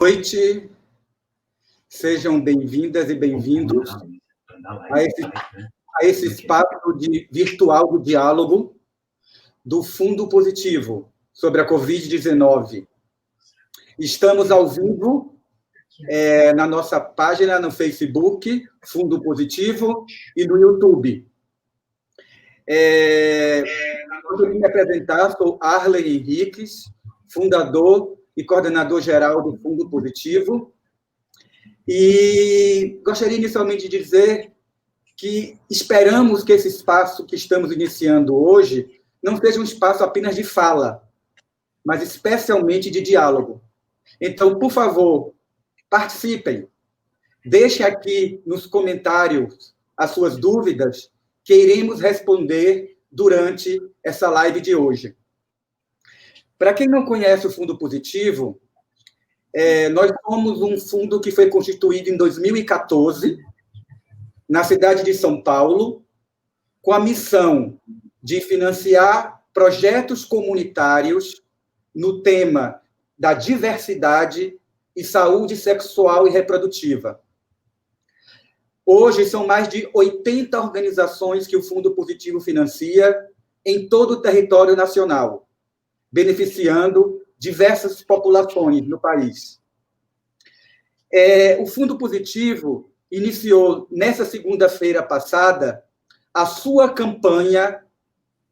Noite, sejam bem-vindas e bem-vindos a esse espaço virtual do diálogo do Fundo Positivo sobre a Covid-19. Estamos ao vivo na nossa página no Facebook, Fundo Positivo, e no YouTube. Eu vim me apresentar, sou Arley Henriques, fundador e coordenador geral do Fundo Positivo, e gostaria inicialmente de dizer que esperamos que esse espaço que estamos iniciando hoje não seja um espaço apenas de fala, mas especialmente de diálogo. Então, por favor, participem. Deixe aqui nos comentários as suas dúvidas, que iremos responder durante essa live de hoje. Para quem não conhece o Fundo Positivo, nós somos um fundo que foi constituído em 2014, na cidade de São Paulo, com a missão de financiar projetos comunitários no tema da diversidade e saúde sexual e reprodutiva. Hoje, são mais de 80 organizações que o Fundo Positivo financia em todo o território nacional, beneficiando diversas populações no país. O Fundo Positivo iniciou, nessa segunda-feira passada, a sua campanha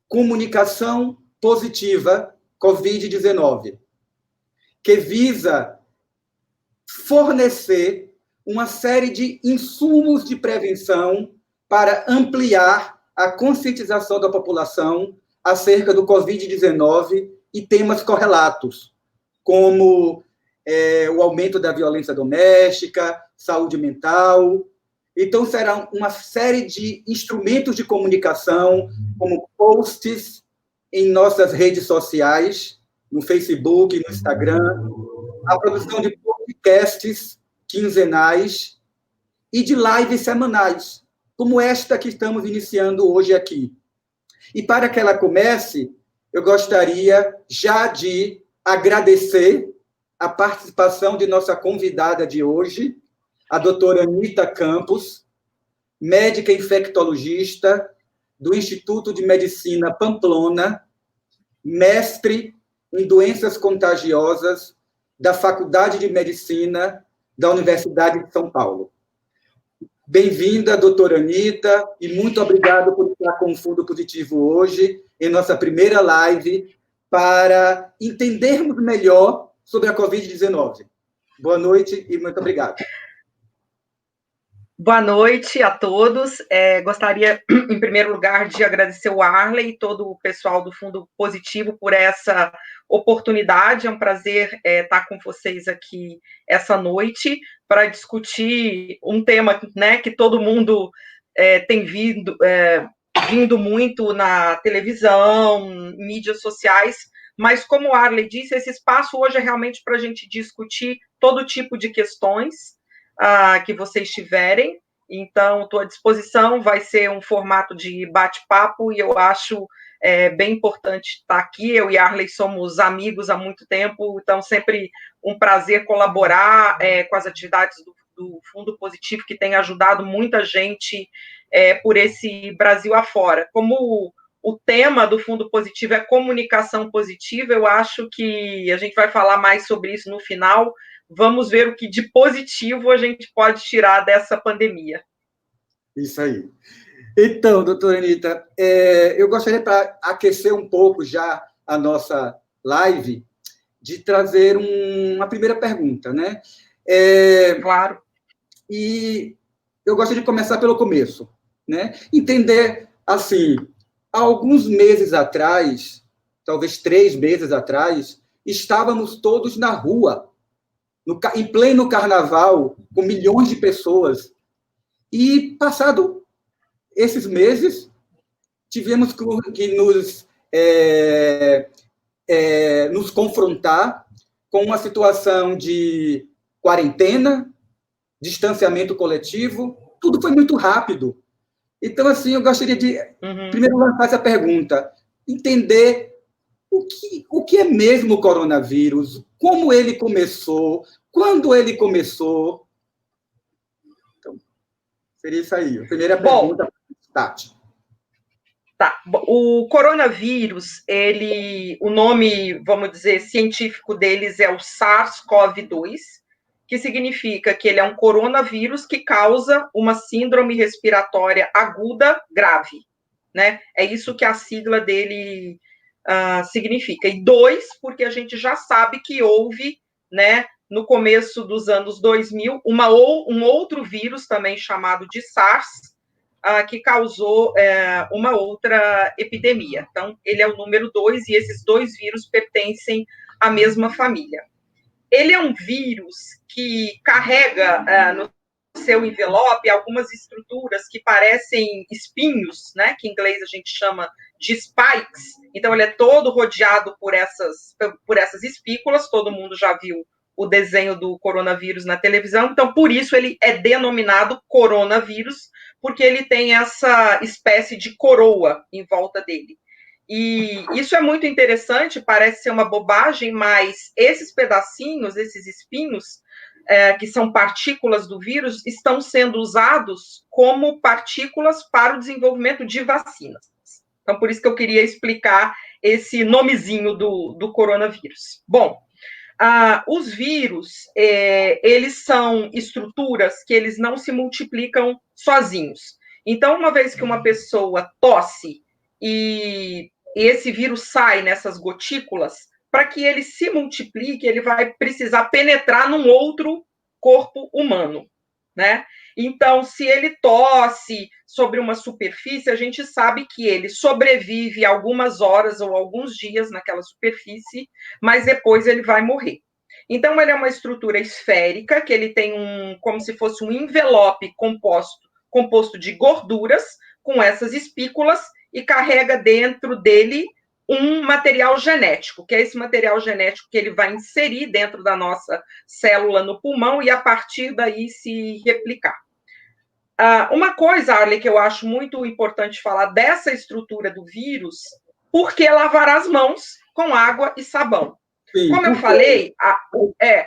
Comunicação Positiva Covid-19, que visa fornecer uma série de insumos de prevenção para ampliar a conscientização da população acerca do Covid-19 e temas correlatos, como o aumento da violência doméstica, saúde mental. Então, será uma série de instrumentos de comunicação, como posts em nossas redes sociais, no Facebook, no Instagram, a produção de podcasts quinzenais e de lives semanais, como esta que estamos iniciando hoje aqui. E para que ela comece, eu gostaria já de agradecer a participação de nossa convidada de hoje, a doutora Anita Campos, médica infectologista do Instituto de Medicina Pamplona, mestre em doenças contagiosas da Faculdade de Medicina da Universidade de São Paulo. Bem-vinda, doutora Anita, e muito obrigado por estar com o Fundo Positivo hoje, em nossa primeira live, para entendermos melhor sobre a Covid-19. Boa noite e muito obrigado. Boa noite a todos. Gostaria, em primeiro lugar, de agradecer o Arley e todo o pessoal do Fundo Positivo por essa oportunidade. É um prazer estar com vocês aqui essa noite para discutir um tema, né, que todo mundo tem vindo muito na televisão, mídias sociais, mas, como o Arley disse, esse espaço hoje é realmente para a gente discutir todo tipo de questões que vocês tiverem. Então, estou à disposição, vai ser um formato de bate-papo, e eu acho bem importante estar aqui. Eu e Arley somos amigos há muito tempo, então sempre um prazer colaborar com as atividades do Fundo Positivo, que tem ajudado muita gente por esse Brasil afora. Como o tema do Fundo Positivo é comunicação positiva, eu acho que a gente vai falar mais sobre isso no final. Vamos ver o que de positivo a gente pode tirar dessa pandemia. Isso aí. Então, doutora Anita, eu gostaria, para aquecer um pouco já a nossa live, de trazer uma primeira pergunta, né? Claro. E eu gostaria de começar pelo começo, né? Entender, assim, há alguns meses atrás, talvez 3 meses atrás, estávamos todos na rua, em pleno carnaval, com milhões de pessoas. E, passado esses meses, tivemos que nos confrontar com uma situação de quarentena, distanciamento coletivo. Tudo foi muito rápido. Então, assim, eu gostaria de, primeiro, lançar essa pergunta, entender o que é mesmo o coronavírus, como ele começou, Quando ele começou... Então, seria isso aí. A primeira pergunta, Tati. Tá. O coronavírus, o nome, vamos dizer, científico deles é o SARS-CoV-2, que significa que ele é um coronavírus que causa uma síndrome respiratória aguda grave, né? É isso que a sigla dele significa. E 2, porque a gente já sabe que houve, né, no começo dos anos 2000, um outro vírus também chamado de SARS, que causou uma outra epidemia. Então, ele é o número 2 e esses 2 vírus pertencem à mesma família. Ele é um vírus que carrega no seu envelope algumas estruturas que parecem espinhos, né, que em inglês a gente chama de spikes. Então, ele é todo rodeado por essas espículas, todo mundo já viu o desenho do coronavírus na televisão, então, por isso ele é denominado coronavírus, porque ele tem essa espécie de coroa em volta dele. E isso é muito interessante, parece ser uma bobagem, mas esses pedacinhos, esses espinhos, que são partículas do vírus, estão sendo usados como partículas para o desenvolvimento de vacinas. Então, por isso que eu queria explicar esse nomezinho do coronavírus. Bom, os vírus, eles são estruturas que eles não se multiplicam sozinhos. Então, uma vez que uma pessoa tosse e esse vírus sai nessas gotículas, para que ele se multiplique, ele vai precisar penetrar num outro corpo humano, né? Então, se ele tosse sobre uma superfície, a gente sabe que ele sobrevive algumas horas ou alguns dias naquela superfície, mas depois ele vai morrer. Então, ele é uma estrutura esférica, que ele tem como se fosse um envelope composto de gorduras, com essas espículas, e carrega dentro dele um material genético, que é esse material genético que ele vai inserir dentro da nossa célula no pulmão e, a partir daí, se replicar. Uma coisa, Arley, que eu acho muito importante falar dessa estrutura do vírus, por que lavar as mãos com água e sabão? Sim, como eu falei,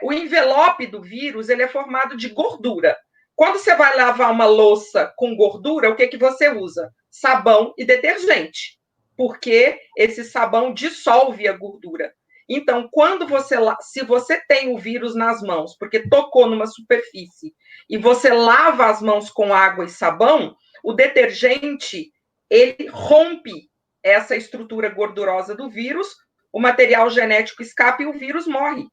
o envelope do vírus ele é formado de gordura. Quando você vai lavar uma louça com gordura, o que você usa? Sabão e detergente, porque esse sabão dissolve a gordura. Então, se você tem o vírus nas mãos, porque tocou numa superfície, e você lava as mãos com água e sabão, o detergente, ele rompe essa estrutura gordurosa do vírus, o material genético escapa e o vírus morre.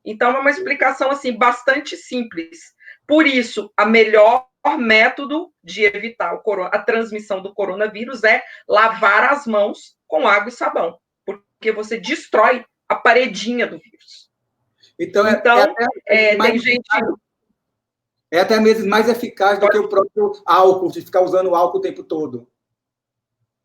Então, é uma explicação, assim, bastante simples. Por isso, a melhor método de evitar a transmissão do coronavírus é lavar as mãos com água e sabão, porque você destrói a paredinha do vírus. Então tem gente... É até mesmo mais eficaz do que o próprio álcool, de ficar usando o álcool o tempo todo.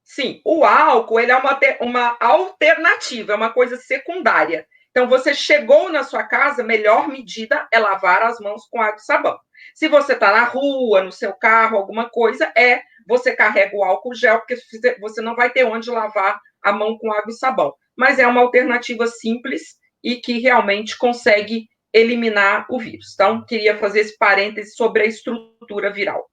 Sim, o álcool ele é uma alternativa, é uma coisa secundária. Então, você chegou na sua casa, a melhor medida é lavar as mãos com água e sabão. Se você está na rua, no seu carro, alguma coisa, você carrega o álcool gel, porque você não vai ter onde lavar a mão com água e sabão. Mas é uma alternativa simples e que realmente consegue eliminar o vírus. Então, queria fazer esse parêntese sobre a estrutura viral.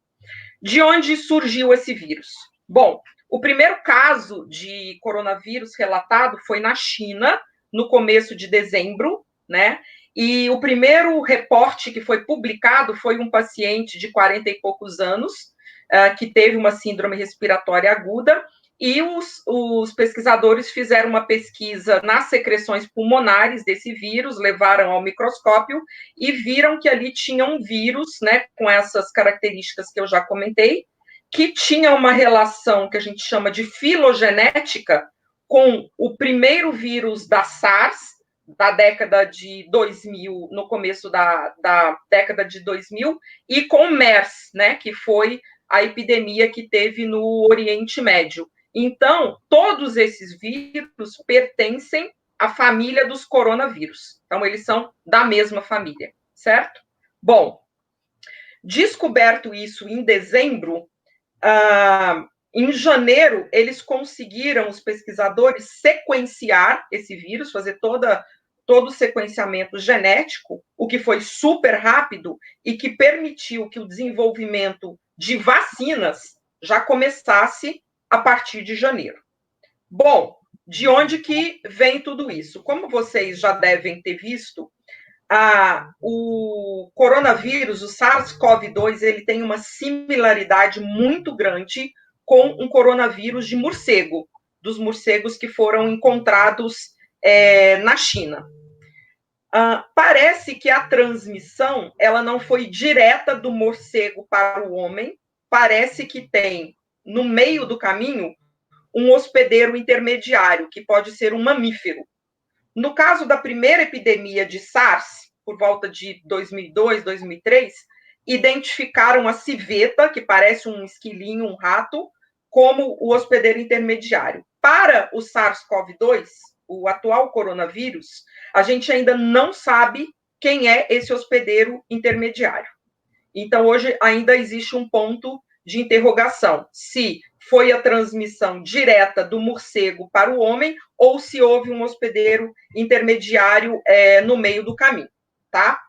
De onde surgiu esse vírus? Bom, o primeiro caso de coronavírus relatado foi na China, no começo de dezembro, né? E o primeiro reporte que foi publicado foi um paciente de 40 e poucos anos, que teve uma síndrome respiratória aguda, e os pesquisadores fizeram uma pesquisa nas secreções pulmonares desse vírus, levaram ao microscópio e viram que ali tinha um vírus, né, com essas características que eu já comentei, que tinha uma relação que a gente chama de filogenética com o primeiro vírus da SARS, da década de 2000, no começo da década de 2000, e com o MERS, né, que foi a epidemia que teve no Oriente Médio. Então, todos esses vírus pertencem à família dos coronavírus. Então, eles são da mesma família, certo? Bom, descoberto isso em dezembro, em janeiro, eles conseguiram, os pesquisadores, sequenciar esse vírus, fazer toda todo o sequenciamento genético, o que foi super rápido e que permitiu que o desenvolvimento de vacinas já começasse a partir de janeiro. Bom, de onde que vem tudo isso? Como vocês já devem ter visto, o coronavírus, o SARS-CoV-2, ele tem uma similaridade muito grande com um coronavírus de morcego, dos morcegos que foram encontrados na China. Parece que a transmissão ela não foi direta do morcego para o homem, parece que tem, no meio do caminho, um hospedeiro intermediário, que pode ser um mamífero. No caso da primeira epidemia de SARS, por volta de 2002, 2003, identificaram a civeta, que parece um esquilinho, um rato, como o hospedeiro intermediário. Para o SARS-CoV-2, o atual coronavírus, a gente ainda não sabe quem é esse hospedeiro intermediário. Então, hoje ainda existe um ponto de interrogação, se foi a transmissão direta do morcego para o homem ou se houve um hospedeiro intermediário no meio do caminho, tá?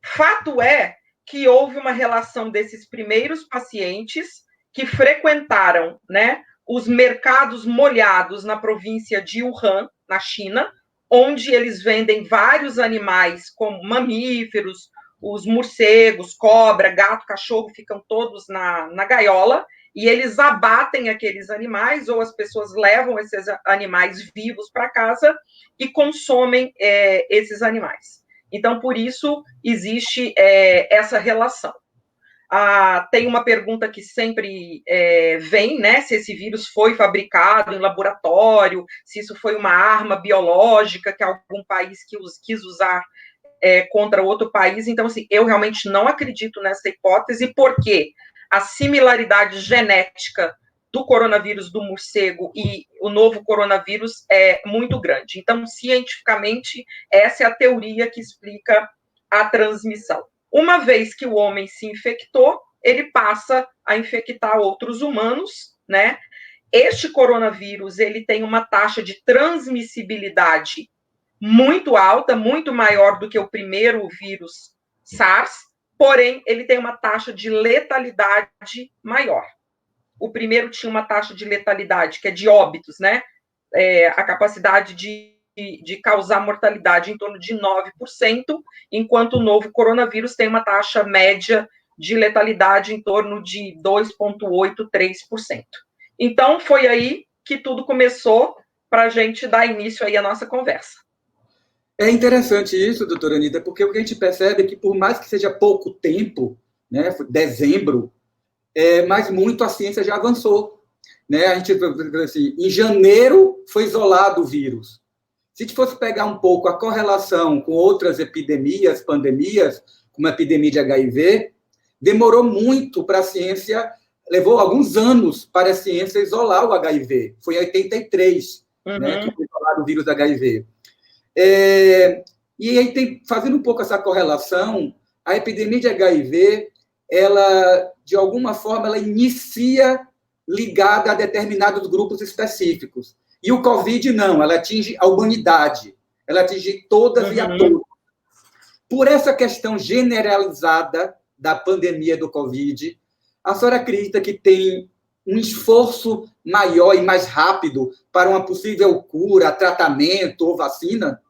Fato é que houve uma relação desses primeiros pacientes que frequentaram, né, os mercados molhados na província de Wuhan, na China, onde eles vendem vários animais, como mamíferos, os morcegos, cobra, gato, cachorro, ficam todos na gaiola, e eles abatem aqueles animais, ou as pessoas levam esses animais vivos para casa e consomem esses animais. Então, por isso, existe essa relação. Tem uma pergunta que sempre vem, né, se esse vírus foi fabricado em laboratório, se isso foi uma arma biológica que algum país quis usar contra outro país. Então, assim, eu realmente não acredito nessa hipótese, porque a similaridade genética do coronavírus do morcego e o novo coronavírus é muito grande. Então, cientificamente, essa é a teoria que explica a transmissão. Uma vez que o homem se infectou, ele passa a infectar outros humanos, né? Este coronavírus, ele tem uma taxa de transmissibilidade muito alta, muito maior do que o primeiro vírus SARS, porém, ele tem uma taxa de letalidade maior. O primeiro tinha uma taxa de letalidade, que é de óbitos, né? A capacidade de causar mortalidade em torno de 9%, enquanto o novo coronavírus tem uma taxa média de letalidade em torno de 2,8%, 3%. Então, foi aí que tudo começou para a gente dar início aí à nossa conversa. É interessante isso, doutora Anitta, porque o que a gente percebe é que, por mais que seja pouco tempo, né, dezembro, mas muito a ciência já avançou. Né? A gente, assim, em janeiro foi isolado o vírus. Se a gente fosse pegar um pouco a correlação com outras epidemias, pandemias, como a epidemia de HIV, demorou muito para a ciência, levou alguns anos para a ciência isolar o HIV. Foi em 83, né, que foi isolado o vírus HIV. E aí, fazendo um pouco essa correlação, a epidemia de HIV, ela, de alguma forma, ela inicia ligada a determinados grupos específicos. E o Covid, não, ela atinge a humanidade, ela atinge todas e a todos. Por essa questão generalizada da pandemia do Covid, a senhora acredita que tem um esforço maior e mais rápido para uma possível cura, tratamento ou vacina?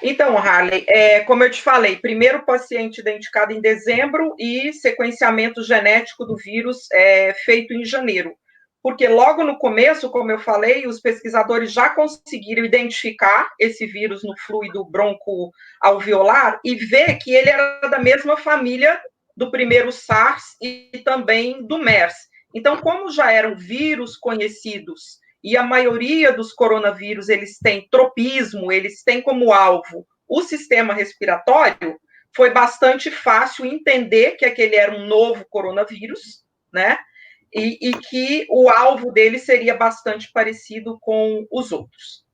Então, Harley, como eu te falei, primeiro paciente identificado em dezembro e sequenciamento genético do vírus feito em janeiro. Porque logo no começo, como eu falei, os pesquisadores já conseguiram identificar esse vírus no fluido broncoalveolar e ver que ele era da mesma família do primeiro SARS e também do MERS. Então, como já eram vírus conhecidos e a maioria dos coronavírus, eles têm tropismo, eles têm como alvo o sistema respiratório, foi bastante fácil entender que aquele era um novo coronavírus, né? E que o alvo dele seria bastante parecido com os outros.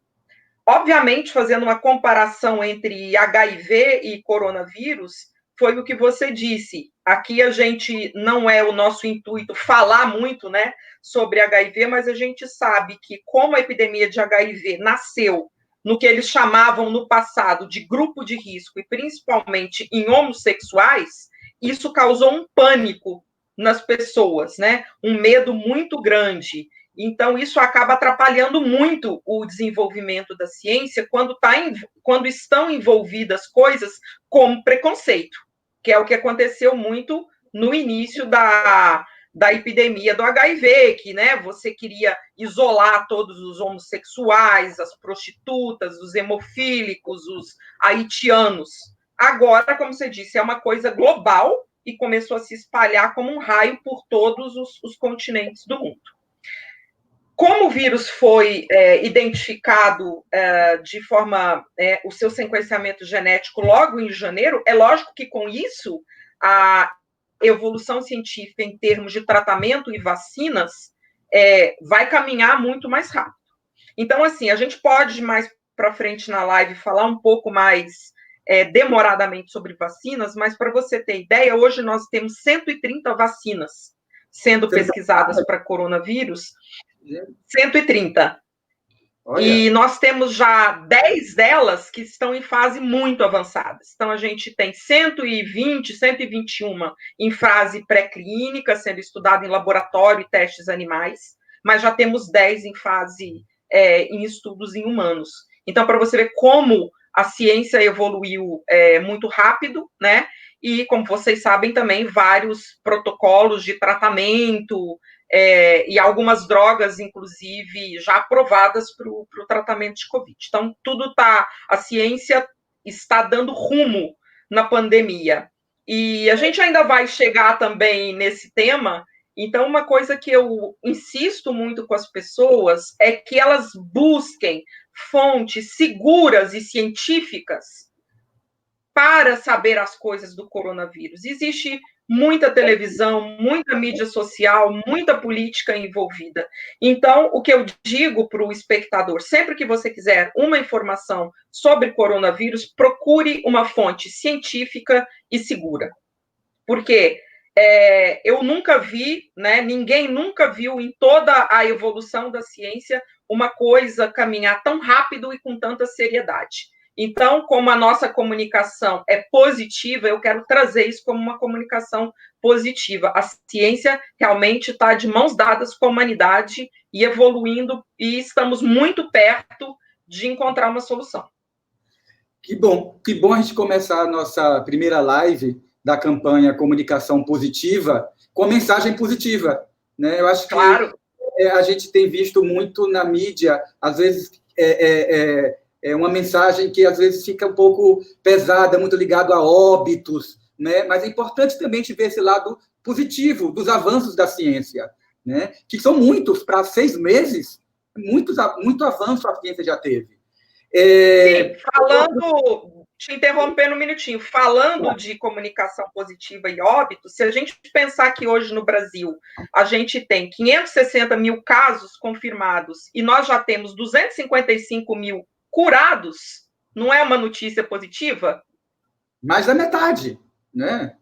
Obviamente, fazendo uma comparação entre HIV e coronavírus, foi o que você disse. Aqui a gente não é o nosso intuito falar muito, né, sobre HIV, mas a gente sabe que como a epidemia de HIV nasceu no que eles chamavam no passado de grupo de risco, e principalmente em homossexuais, isso causou um pânico nas pessoas, né? Um medo muito grande. Então, isso acaba atrapalhando muito o desenvolvimento da ciência quando estão envolvidas coisas como preconceito, que é o que aconteceu muito no início da epidemia do HIV, que, né, você queria isolar todos os homossexuais, as prostitutas, os hemofílicos, os haitianos. Agora, como você disse, é uma coisa global e começou a se espalhar como um raio por todos os continentes do mundo. Como o vírus foi identificado de forma, o seu sequenciamento genético logo em janeiro, é lógico que com isso a evolução científica em termos de tratamento e vacinas vai caminhar muito mais rápido. Então, assim, a gente pode mais para frente na live falar um pouco mais demoradamente sobre vacinas, mas para você ter ideia, hoje nós temos 130 vacinas sendo pesquisadas para coronavírus, 130. Olha. E nós temos já 10 delas que estão em fase muito avançada. Então, a gente tem 120, 121 em fase pré-clínica, sendo estudado em laboratório e testes animais, mas já temos 10 em fase em estudos em humanos. Então, para você ver como a ciência evoluiu muito rápido, né? E, como vocês sabem também, vários protocolos de tratamento e algumas drogas, inclusive, já aprovadas para o tratamento de Covid. Então, a ciência está dando rumo na pandemia. E a gente ainda vai chegar também nesse tema. Então, uma coisa que eu insisto muito com as pessoas é que elas busquem fontes seguras e científicas para saber as coisas do coronavírus. Existe muita televisão, muita mídia social, muita política envolvida. Então, o que eu digo para o espectador, sempre que você quiser uma informação sobre coronavírus, procure uma fonte científica e segura. Porque eu nunca vi, né, ninguém nunca viu em toda a evolução da ciência uma coisa caminhar tão rápido e com tanta seriedade. Então, como a nossa comunicação é positiva, eu quero trazer isso como uma comunicação positiva. A ciência realmente está de mãos dadas com a humanidade e evoluindo, e estamos muito perto de encontrar uma solução. Que bom a gente começar a nossa primeira live da campanha Comunicação Positiva com mensagem positiva, né? Eu acho que a gente tem visto muito na mídia, às vezes é uma mensagem que às vezes fica um pouco pesada, muito ligado a óbitos, né? Mas é importante também a gente ver esse lado positivo dos avanços da ciência, né? Que são muitos, para 6 meses, muito avanço a ciência já teve. Sim, te interrompendo um minutinho, falando de comunicação positiva e óbito, se a gente pensar que hoje no Brasil a gente tem 560 mil casos confirmados e nós já temos 255 mil curados, não é uma notícia positiva? Mais da metade, né?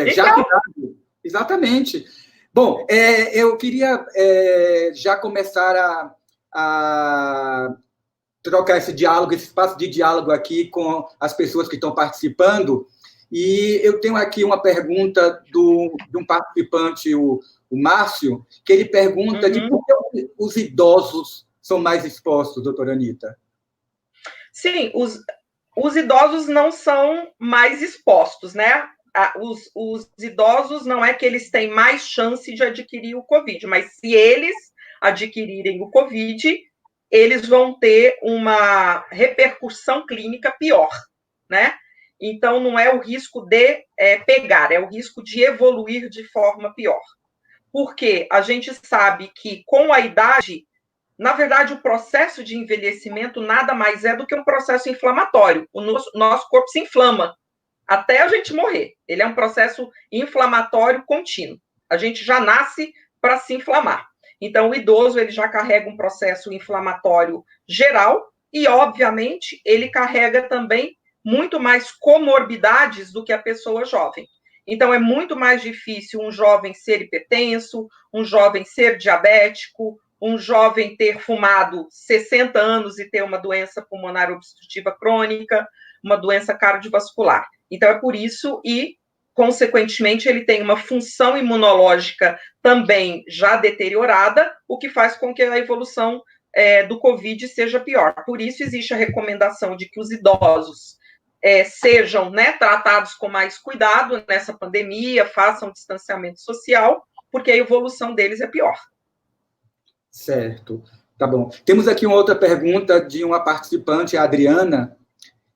Já curado, exatamente. Bom, eu queria já começar a trocar esse diálogo, esse espaço de diálogo aqui com as pessoas que estão participando. E eu tenho aqui uma pergunta de um participante, o Márcio, que ele pergunta de por que os idosos são mais expostos, doutora Anita? Sim, os idosos não são mais expostos, né? Os idosos não é que eles têm mais chance de adquirir o Covid, mas se eles adquirirem o Covid, eles vão ter uma repercussão clínica pior, né? Então, não é o risco de pegar, é o risco de evoluir de forma pior. Porque a gente sabe que, com a idade, na verdade, o processo de envelhecimento nada mais é do que um processo inflamatório. O nosso corpo se inflama até a gente morrer. Ele é um processo inflamatório contínuo. A gente já nasce para se inflamar. Então, o idoso ele já carrega um processo inflamatório geral e, obviamente, ele carrega também muito mais comorbidades do que a pessoa jovem. Então, é muito mais difícil um jovem ser hipertenso, um jovem ser diabético, um jovem ter fumado 60 anos e ter uma doença pulmonar obstrutiva crônica, uma doença cardiovascular. Então, é por isso, e, consequentemente, ele tem uma função imunológica também já deteriorada, o que faz com que a evolução do Covid seja pior. Por isso, existe a recomendação de que os idosos sejam, né, tratados com mais cuidado nessa pandemia, façam distanciamento social, porque a evolução deles é pior. Certo, tá bom. Temos aqui uma outra pergunta de uma participante, a Adriana,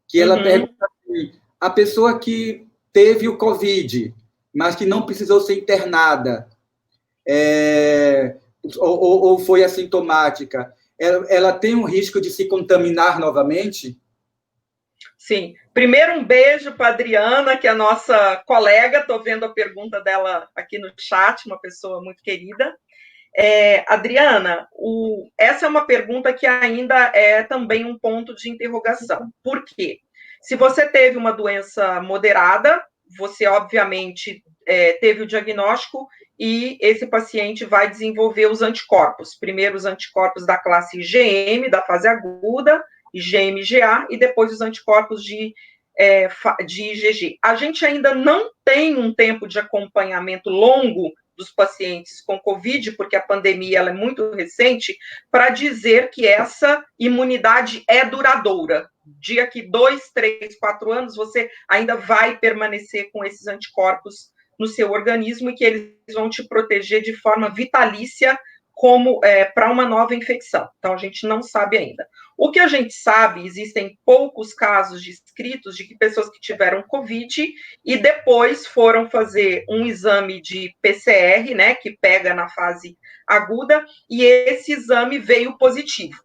que ela pergunta assim, a pessoa que teve o Covid, mas que não precisou ser internada, ou foi assintomática, ela tem um risco de se contaminar novamente? Sim. Primeiro, um beijo para a Adriana, que é a nossa colega. Estou vendo a pergunta dela aqui no chat, uma pessoa muito querida. Adriana, essa é uma pergunta que ainda é também um ponto de interrogação. Por quê? Se você teve uma doença moderada, você, obviamente, teve o diagnóstico e esse paciente vai desenvolver os anticorpos. Primeiro, os anticorpos da classe IgM, da fase aguda, IgM-IgA, e depois os anticorpos de IgG. A gente ainda não tem um tempo de acompanhamento longo dos pacientes com Covid, porque a pandemia ela é muito recente, para dizer que essa imunidade é duradoura. Daqui 2, 3, 4 anos, você ainda vai permanecer com esses anticorpos no seu organismo e que eles vão te proteger de forma vitalícia como para uma nova infecção. Então, a gente não sabe ainda. O que a gente sabe, existem poucos casos descritos de que pessoas que tiveram Covid e depois foram fazer um exame de PCR, né, que pega na fase aguda, e esse exame veio positivo.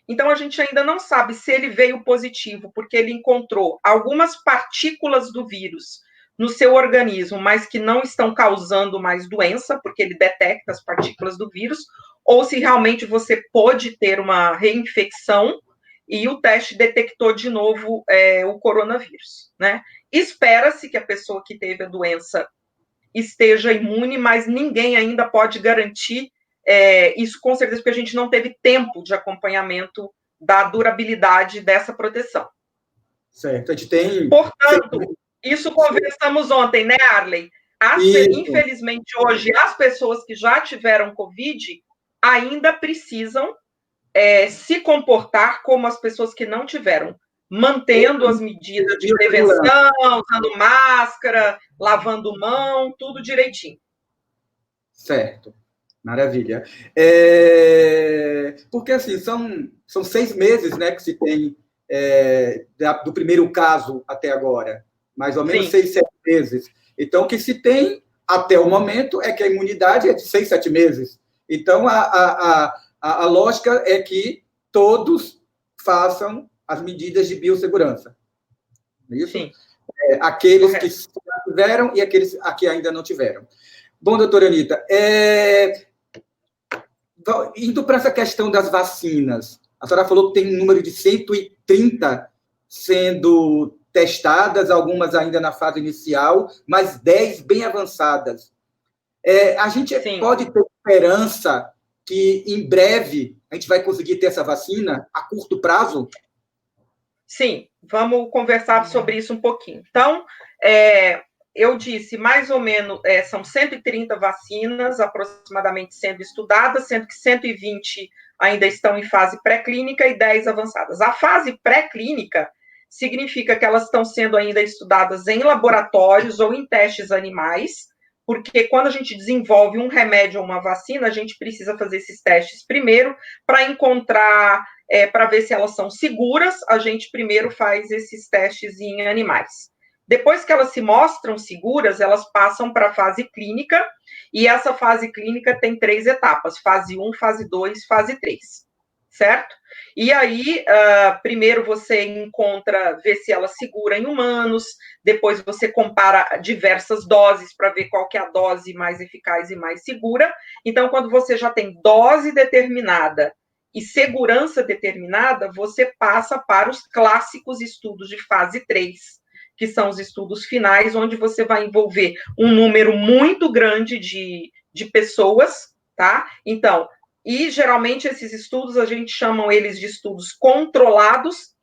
Então, a gente ainda não sabe se ele veio positivo porque ele encontrou algumas partículas do vírus no seu organismo, mas que não estão causando mais doença, porque ele detecta as partículas do vírus, ou se realmente você pode ter uma reinfecção e o teste detectou de novo o coronavírus, né? Espera-se que a pessoa que teve a doença esteja imune, mas ninguém ainda pode garantir isso com certeza, porque a gente não teve tempo de acompanhamento da durabilidade dessa proteção. Certo, a gente tem... Portanto, isso conversamos ontem, né, Arley? Infelizmente, hoje, as pessoas que já tiveram Covid ainda precisam se comportar como as pessoas que não tiveram, mantendo as medidas de prevenção, usando máscara, lavando mão, tudo direitinho. Certo, maravilha. Porque, assim, são 6 meses, né, que se tem do primeiro caso até agora, mais ou menos 6, 7 meses. Então, o que se tem até o momento é que a imunidade é de 6, 7 meses. Então, a lógica é que todos façam as medidas de biossegurança. Não é isso? Sim. Aqueles que já tiveram e aqueles que ainda não tiveram. Bom, doutora Anitta, indo para essa questão das vacinas, a senhora falou que tem um número de 130 sendo testadas, algumas ainda na fase inicial, mas 10 bem avançadas. A gente pode ter esperança que, em breve, a gente vai conseguir ter essa vacina a curto prazo? Sim, vamos conversar sobre isso um pouquinho. Então, eu disse, mais ou menos, são 130 vacinas aproximadamente sendo estudadas, sendo que 120 ainda estão em fase pré-clínica e 10 avançadas. A fase pré-clínica significa que elas estão sendo ainda estudadas em laboratórios ou em testes animais, porque quando a gente desenvolve um remédio ou uma vacina, a gente precisa fazer esses testes primeiro para encontrar, para ver se elas são seguras, a gente primeiro faz esses testes em animais. Depois que elas se mostram seguras, elas passam para a fase clínica, e essa fase clínica tem 3 etapas, fase 1, fase 2, fase 3, certo? E aí, primeiro você vê se ela segura em humanos, depois você compara diversas doses para ver qual que é a dose mais eficaz e mais segura. Então, quando você já tem dose determinada e segurança determinada, você passa para os clássicos estudos de fase 3, que são os estudos finais, onde você vai envolver um número muito grande de pessoas, tá? Então, E, geralmente, esses estudos, a gente chama eles de estudos controlados,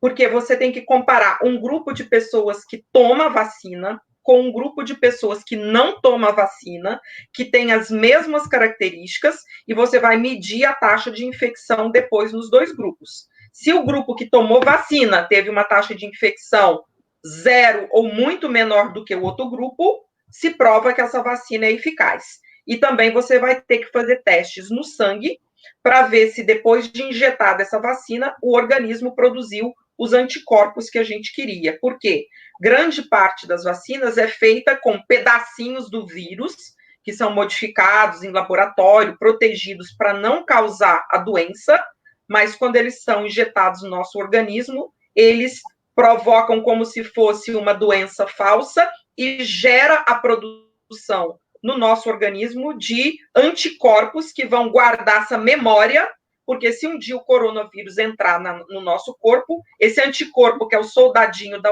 porque você tem que comparar um grupo de pessoas que toma vacina com um grupo de pessoas que não toma vacina, que tem as mesmas características, e você vai medir a taxa de infecção depois nos dois grupos. Se o grupo que tomou vacina teve uma taxa de infecção 0 ou muito menor do que o outro grupo, se prova que essa vacina é eficaz. E também você vai ter que fazer testes no sangue para ver se depois de injetada essa vacina, o organismo produziu os anticorpos que a gente queria. Por quê? Grande parte das vacinas é feita com pedacinhos do vírus, que são modificados em laboratório, protegidos para não causar a doença, mas quando eles são injetados no nosso organismo, eles provocam como se fosse uma doença falsa e gera a produção no nosso organismo de anticorpos que vão guardar essa memória, porque se um dia o coronavírus entrar no nosso corpo, esse anticorpo, que é o soldadinho da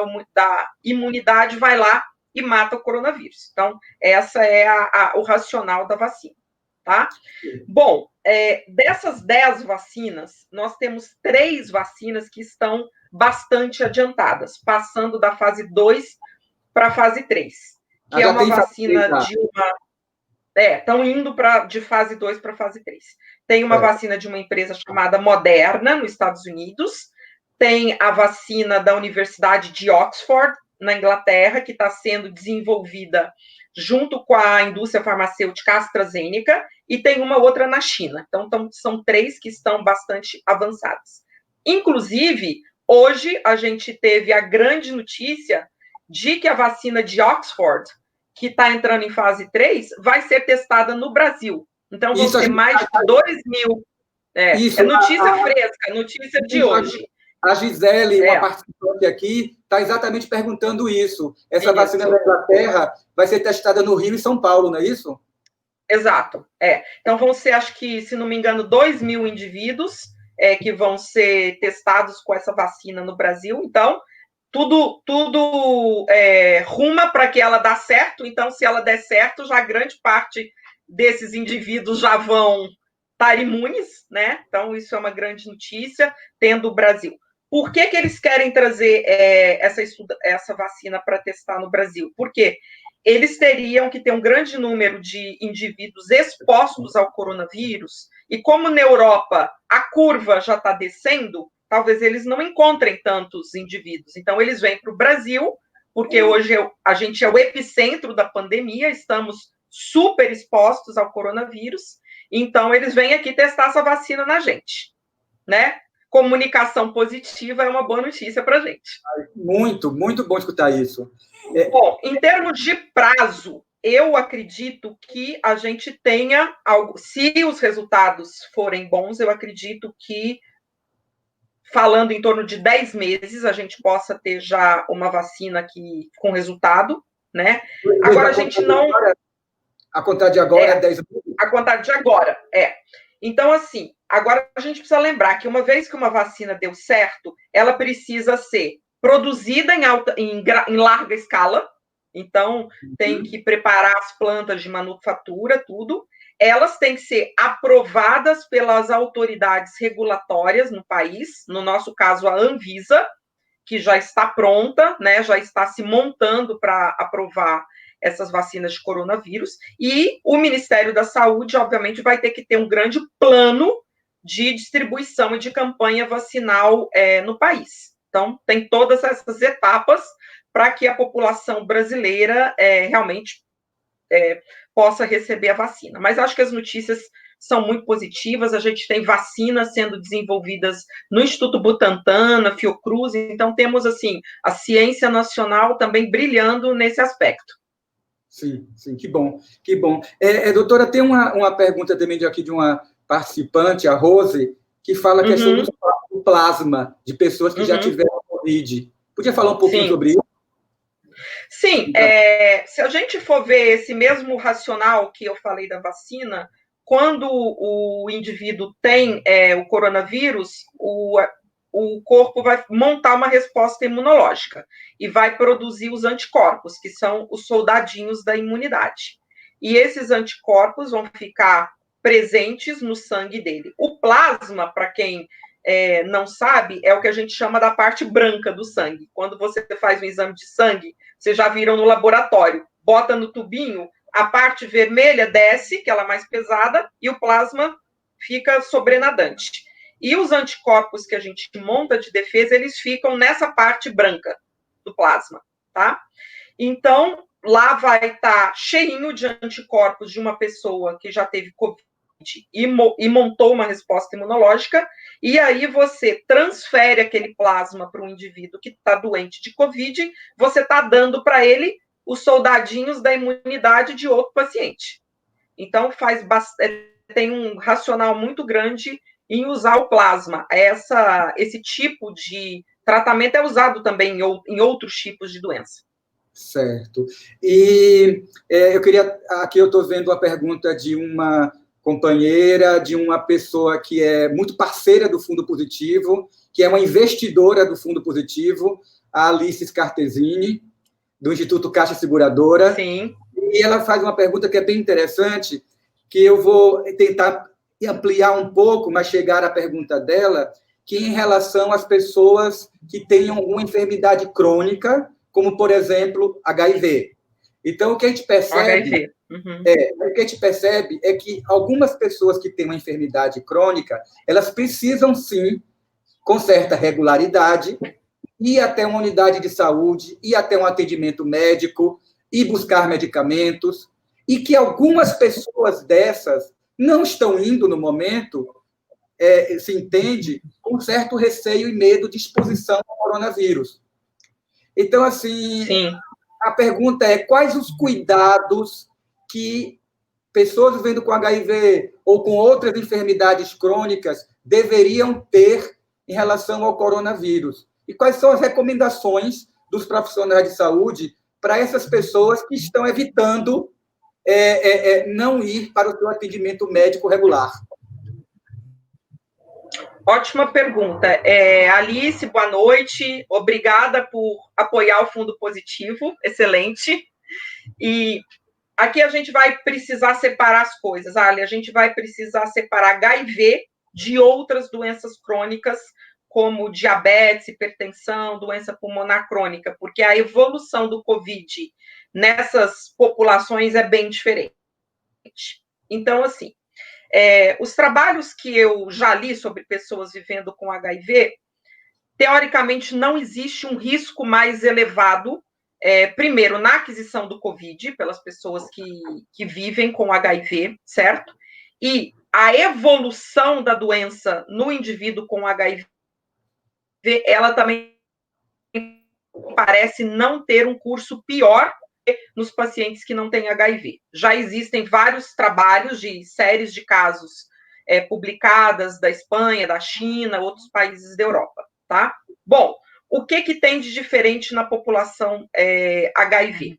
imunidade, vai lá e mata o coronavírus. Então, essa é o racional da vacina, tá? Bom, dessas 10 vacinas, nós temos 3 vacinas que estão bastante adiantadas, passando da fase 2 para a fase 3, que é uma vacina de uma... estão indo de fase 2 para fase 3. Tem uma vacina de uma empresa chamada Moderna, nos Estados Unidos, tem a vacina da Universidade de Oxford, na Inglaterra, que está sendo desenvolvida junto com a indústria farmacêutica AstraZeneca, e tem uma outra na China. Então, são 3 que estão bastante avançadas. Inclusive, hoje a gente teve a grande notícia de que a vacina de Oxford, que está entrando em fase 3, vai ser testada no Brasil. Então, vão ser mais de 2.000. É notícia fresca, notícia de hoje. A Gisele, uma participante aqui, está exatamente perguntando isso. Essa vacina da Inglaterra vai ser testada no Rio e São Paulo, não é isso? Exato. Então, vão ser, acho que, se não me engano, 2.000 indivíduos que vão ser testados com essa vacina no Brasil. Então, tudo ruma para que ela dê certo. Então, se ela der certo, já grande parte desses indivíduos já vão estar imunes, né? Então, isso é uma grande notícia, tendo o Brasil. Por que eles querem trazer essa vacina para testar no Brasil? Porque eles teriam que ter um grande número de indivíduos expostos ao coronavírus, e como na Europa a curva já está descendo, talvez eles não encontrem tantos indivíduos. Então, eles vêm para o Brasil, porque hoje a gente é o epicentro da pandemia, estamos super expostos ao coronavírus, então eles vêm aqui testar essa vacina na gente, né? Comunicação positiva é uma boa notícia para a gente. Muito, muito bom escutar isso. Bom, em termos de prazo, eu acredito que a gente tenha algo. Se os resultados forem bons, eu acredito que, falando em torno de 10 meses, a gente possa ter já uma vacina aqui com resultado, né? Agora, a gente não... A contar de agora é 10 meses? A contar de agora, Então, assim, agora a gente precisa lembrar que uma vez que uma vacina deu certo, ela precisa ser produzida em larga escala, então tem que preparar as plantas de manufatura, tudo. Elas têm que ser aprovadas pelas autoridades regulatórias no país, no nosso caso a Anvisa, que já está pronta, né, já está se montando para aprovar essas vacinas de coronavírus, e o Ministério da Saúde, obviamente, vai ter que ter um grande plano de distribuição e de campanha vacinal no país. Então, tem todas essas etapas para que a população brasileira realmente possa receber a vacina. Mas acho que as notícias são muito positivas, a gente tem vacinas sendo desenvolvidas no Instituto Butantan, na Fiocruz, então temos, assim, a ciência nacional também brilhando nesse aspecto. Sim, que bom, que bom. Doutora, tem uma pergunta também aqui de uma participante, a Rose, que fala a questão do plasma de pessoas que já tiveram Covid. Podia falar um pouquinho sobre isso? Sim, se a gente for ver esse mesmo racional que eu falei da vacina, quando o indivíduo tem o coronavírus, o corpo vai montar uma resposta imunológica e vai produzir os anticorpos, que são os soldadinhos da imunidade. E esses anticorpos vão ficar presentes no sangue dele. O plasma, para quem não sabe, é o que a gente chama da parte branca do sangue. Quando você faz um exame de sangue, vocês já viram no laboratório, bota no tubinho, a parte vermelha desce, que ela é mais pesada, e o plasma fica sobrenadante. E os anticorpos que a gente monta de defesa, eles ficam nessa parte branca do plasma, tá? Então, lá vai estar cheinho de anticorpos de uma pessoa que já teve Covid e montou uma resposta imunológica, e aí você transfere aquele plasma para um indivíduo que está doente de Covid, você está dando para ele os soldadinhos da imunidade de outro paciente. Então, tem um racional muito grande em usar o plasma. Esse tipo de tratamento é usado também em outros tipos de doença. Certo. E eu queria... Aqui eu estou vendo a pergunta de uma companheira, de uma pessoa que é muito parceira do Fundo Positivo, que é uma investidora do Fundo Positivo, a Alice Scartesini, do Instituto Caixa Seguradora. Sim. E ela faz uma pergunta que é bem interessante, que eu vou tentar ampliar um pouco, mas chegar à pergunta dela, que é em relação às pessoas que têm alguma enfermidade crônica, como, por exemplo, HIV. Então, o que a gente percebe... Uhum. O que a gente percebe é que algumas pessoas que têm uma enfermidade crônica, elas precisam, sim, com certa regularidade, ir até uma unidade de saúde, ir até um atendimento médico, ir buscar medicamentos, e que algumas pessoas dessas não estão indo no momento, se entende, com certo receio e medo de exposição ao coronavírus. Então, assim, sim, a pergunta é: quais os cuidados que pessoas vivendo com HIV ou com outras enfermidades crônicas deveriam ter em relação ao coronavírus? E quais são as recomendações dos profissionais de saúde para essas pessoas que estão evitando não ir para o seu atendimento médico regular? Ótima pergunta. Alice, boa noite. Obrigada por apoiar o Fundo Positivo. Excelente. E aqui a gente vai precisar separar as coisas. Ali, a gente vai precisar separar HIV de outras doenças crônicas, como diabetes, hipertensão, doença pulmonar crônica, porque a evolução do COVID nessas populações é bem diferente. Então, assim, os trabalhos que eu já li sobre pessoas vivendo com HIV, teoricamente não existe um risco mais elevado, primeiro, na aquisição do COVID, pelas pessoas que vivem com HIV, certo? E a evolução da doença no indivíduo com HIV, ela também parece não ter um curso pior nos pacientes que não têm HIV. Já existem vários trabalhos de séries de casos publicadas da Espanha, da China, outros países da Europa, tá? Bom, o que tem de diferente na população HIV?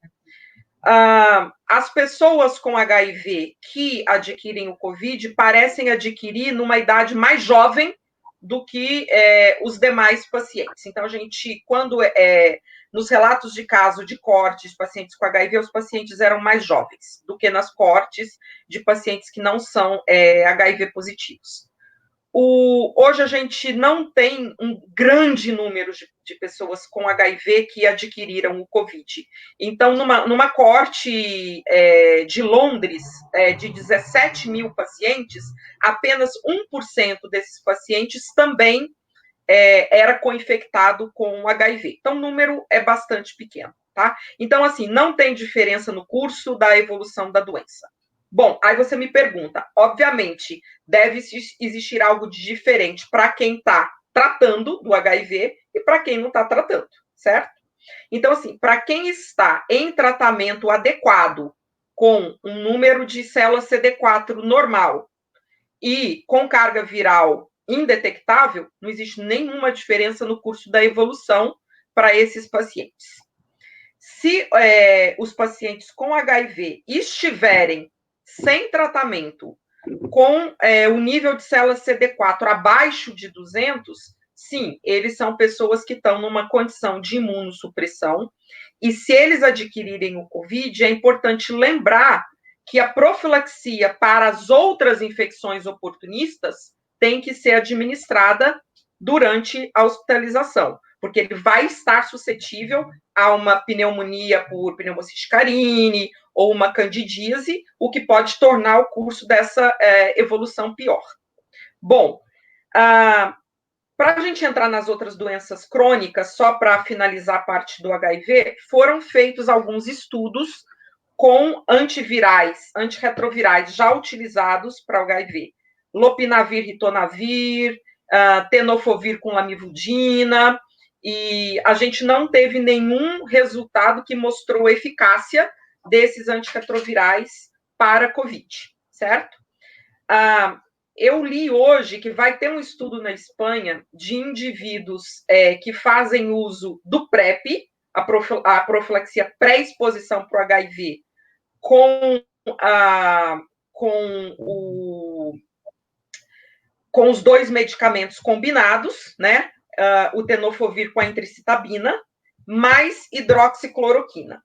As pessoas com HIV que adquirem o COVID parecem adquirir numa idade mais jovem do que os demais pacientes. Então, a gente, quando nos relatos de caso de cortes de pacientes com HIV, os pacientes eram mais jovens do que nas cortes de pacientes que não são HIV positivos. Hoje a gente não tem um grande número de pessoas com HIV que adquiriram o COVID. Então, numa corte de Londres, de 17 mil pacientes, apenas 1% desses pacientes também era co-infectado com HIV. Então, o número é bastante pequeno, tá? Então, assim, não tem diferença no curso da evolução da doença. Bom, aí você me pergunta, obviamente, deve existir algo de diferente para quem está tratando do HIV e para quem não está tratando, certo? Então, assim, para quem está em tratamento adequado, com um número de células CD4 normal e com carga viral indetectável, não existe nenhuma diferença no curso da evolução para esses pacientes. Se os pacientes com HIV estiverem sem tratamento, com o nível de células CD4 abaixo de 200, sim, eles são pessoas que estão numa condição de imunossupressão, e se eles adquirirem o COVID, é importante lembrar que a profilaxia para as outras infecções oportunistas tem que ser administrada durante a hospitalização, porque ele vai estar suscetível a uma pneumonia por pneumociste carine ou uma candidíase, o que pode tornar o curso dessa evolução pior. Bom, para a gente entrar nas outras doenças crônicas, só para finalizar a parte do HIV, foram feitos alguns estudos com antivirais, antirretrovirais já utilizados para o HIV. Lopinavir, ritonavir, tenofovir com lamivudina, e a gente não teve nenhum resultado que mostrou eficácia desses antirretrovirais para a COVID, certo? Eu li hoje que vai ter um estudo na Espanha de indivíduos que fazem uso do PrEP, a profilaxia pré-exposição para o HIV, com os dois medicamentos combinados, né? O tenofovir com a entricitabina, mais hidroxicloroquina.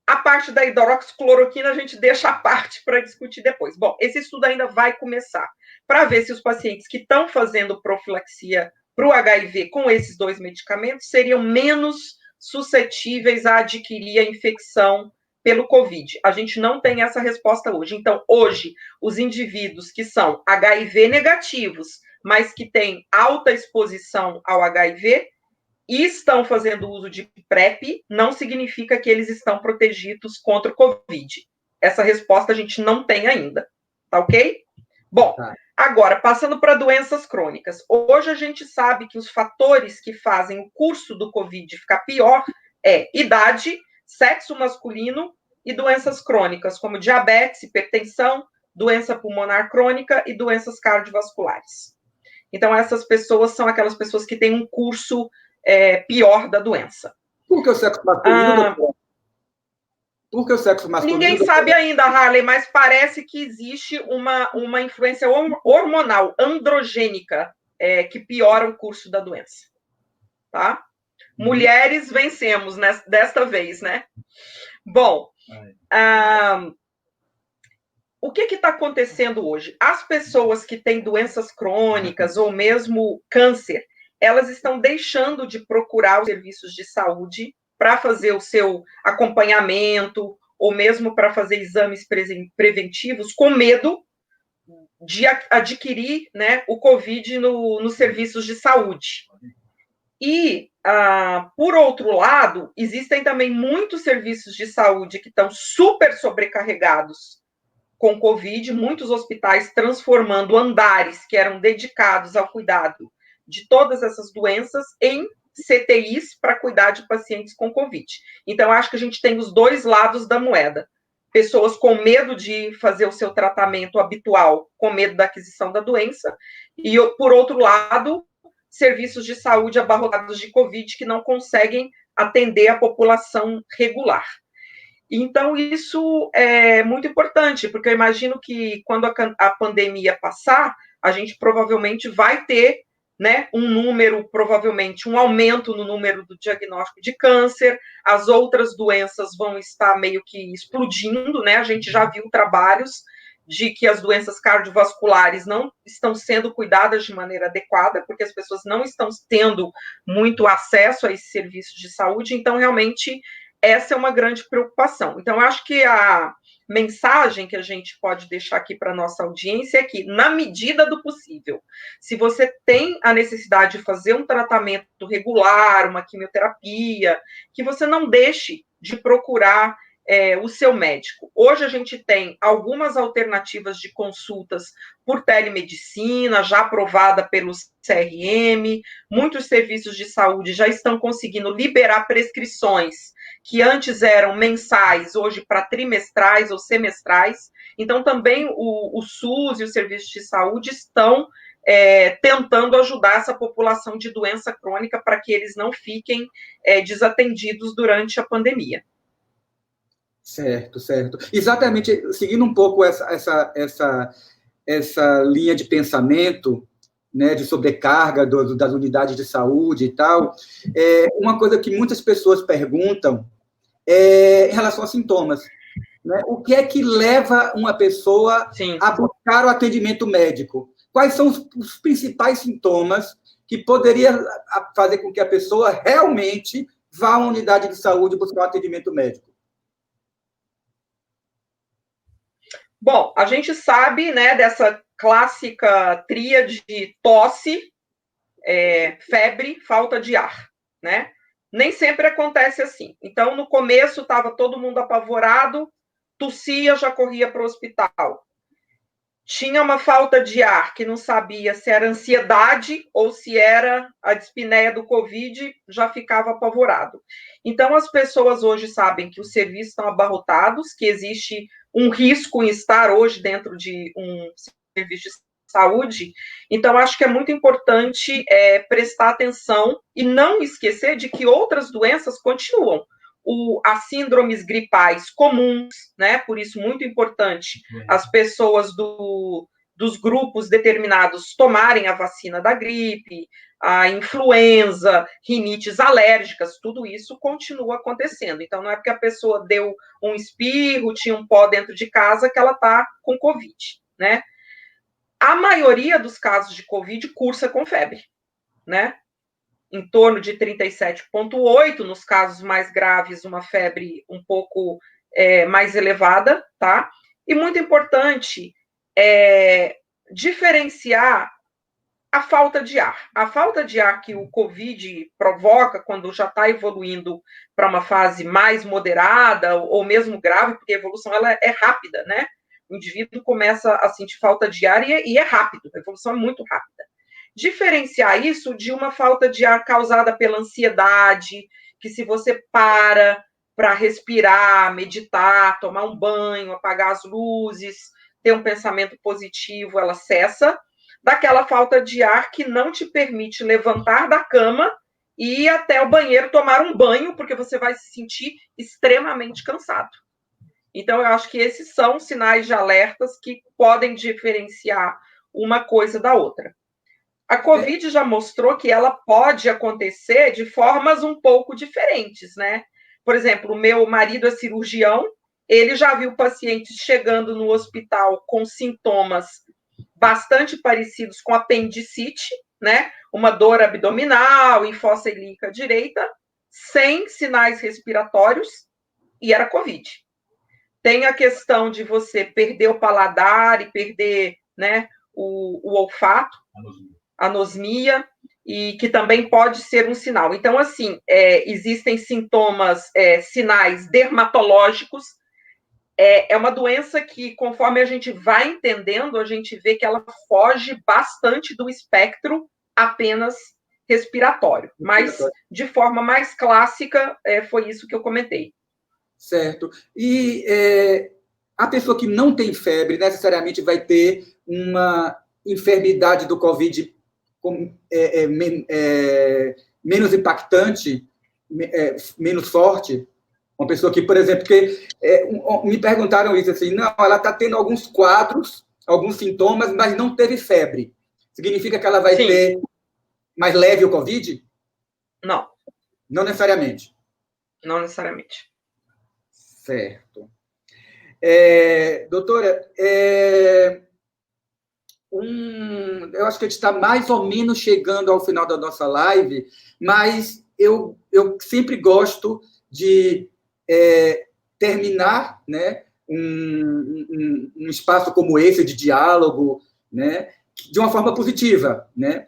A parte da hidroxicloroquina a gente deixa à parte para discutir depois. Bom, esse estudo ainda vai começar para ver se os pacientes que estão fazendo profilaxia para o HIV com esses dois medicamentos seriam menos suscetíveis a adquirir a infecção pelo COVID. A gente não tem essa resposta hoje. Então, hoje, os indivíduos que são HIV negativos, mas que têm alta exposição ao HIV, e estão fazendo uso de PrEP, não significa que eles estão protegidos contra o COVID. Essa resposta a gente não tem ainda, tá ok? Bom, agora, passando para doenças crônicas. Hoje a gente sabe que os fatores que fazem o curso do COVID ficar pior é idade, sexo masculino e doenças crônicas, como diabetes, hipertensão, doença pulmonar crônica e doenças cardiovasculares. Então, essas pessoas são aquelas pessoas que têm um curso pior da doença. Por que o sexo masculino, doutor? Por que o sexo masculino? Ninguém sabe ainda, Harley, mas parece que existe uma influência hormonal, androgênica, que piora o curso da doença. Tá? Mulheres vencemos desta vez, né? Bom, o que está acontecendo hoje? As pessoas que têm doenças crônicas ou mesmo câncer, elas estão deixando de procurar os serviços de saúde para fazer o seu acompanhamento ou mesmo para fazer exames preventivos com medo de adquirir, né, o COVID nos serviços de saúde. E, por outro lado, existem também muitos serviços de saúde que estão super sobrecarregados com COVID, muitos hospitais transformando andares que eram dedicados ao cuidado de todas essas doenças em CTIs para cuidar de pacientes com COVID. Então, acho que a gente tem os dois lados da moeda. Pessoas com medo de fazer o seu tratamento habitual, com medo da aquisição da doença, e, por outro lado, serviços de saúde abarrotados de COVID que não conseguem atender a população regular. Então, isso é muito importante, porque eu imagino que quando a pandemia passar, a gente provavelmente vai ter, né, provavelmente um aumento no número do diagnóstico de câncer, as outras doenças vão estar meio que explodindo, né? A gente já viu trabalhos de que as doenças cardiovasculares não estão sendo cuidadas de maneira adequada, porque as pessoas não estão tendo muito acesso a esses serviços de saúde, então, realmente, essa é uma grande preocupação. Então, eu acho que a mensagem que a gente pode deixar aqui para a nossa audiência é que, na medida do possível, se você tem a necessidade de fazer um tratamento regular, uma quimioterapia, que você não deixe de procurar o seu médico. Hoje a gente tem algumas alternativas de consultas por telemedicina, já aprovada pelo CRM, muitos serviços de saúde já estão conseguindo liberar prescrições que antes eram mensais, hoje para trimestrais ou semestrais. Então, também o SUS e os serviços de saúde estão tentando ajudar essa população de doença crônica para que eles não fiquem desatendidos durante a pandemia. Certo, certo. Exatamente, seguindo um pouco essa linha de pensamento, né, de sobrecarga das unidades de saúde e tal, uma coisa que muitas pessoas perguntam é em relação a sintomas. né? O que é que leva uma pessoa Sim. a buscar o atendimento médico? Quais são os principais sintomas que poderia fazer com que a pessoa realmente vá a uma unidade de saúde buscar um atendimento médico? Bom, a gente sabe, né, dessa clássica tríade de tosse, febre, falta de ar, né? Nem sempre acontece assim. Então, no começo, estava todo mundo apavorado, tossia, já corria para o hospital. Tinha uma falta de ar que não sabia se era ansiedade ou se era a dispneia do Covid, já ficava apavorado. Então, as pessoas hoje sabem que os serviços estão abarrotados, que existe um risco em estar hoje dentro de um serviço de saúde. Então, acho que é muito importante prestar atenção e não esquecer de que outras doenças continuam. As síndromes gripais comuns, né? Por isso, muito importante as pessoas dos grupos determinados tomarem a vacina da gripe, a influenza, rinites alérgicas, tudo isso continua acontecendo. Então, não é porque a pessoa deu um espirro, tinha um pó dentro de casa, que ela está com Covid, né? A maioria dos casos de Covid cursa com febre, né? Em torno de 37,8, nos casos mais graves, uma febre um pouco mais elevada, tá? E muito importante diferenciar a falta de ar. A falta de ar que o Covid provoca quando já está evoluindo para uma fase mais moderada ou mesmo grave, porque a evolução ela é rápida, né? O indivíduo começa a sentir falta de ar e é rápido, a evolução é muito rápida. Diferenciar isso de uma falta de ar causada pela ansiedade, que se você para respirar, meditar, tomar um banho, apagar as luzes, ter um pensamento positivo, ela cessa, daquela falta de ar que não te permite levantar da cama e ir até o banheiro tomar um banho, porque você vai se sentir extremamente cansado. Então, eu acho que esses são sinais de alertas que podem diferenciar uma coisa da outra. A Covid já mostrou que ela pode acontecer de formas um pouco diferentes, né? Por exemplo, o meu marido é cirurgião, ele já viu pacientes chegando no hospital com sintomas bastante parecidos com apendicite, né? Uma dor abdominal e fossa ilíaca direita, sem sinais respiratórios, e era Covid. Tem a questão de você perder o paladar e perder, né, o olfato, anosmia, e que também pode ser um sinal. Então, assim, existem sintomas, sinais dermatológicos. É uma doença que, conforme a gente vai entendendo, a gente vê que ela foge bastante do espectro apenas respiratório. Mas, de forma mais clássica, foi isso que eu comentei. Certo. E a pessoa que não tem febre necessariamente vai ter uma enfermidade do Covid menos impactante, menos forte? Uma pessoa que, por exemplo, me perguntaram isso assim, não, ela está tendo alguns quadros, alguns sintomas, mas não teve febre. Significa que ela vai Sim. ter mais leve o Covid? Não. Não necessariamente. Não necessariamente. Certo. Doutora, eu acho que a gente está mais ou menos chegando ao final da nossa live, mas eu sempre gosto de terminar, né, um espaço como esse de diálogo, né, de uma forma positiva, né?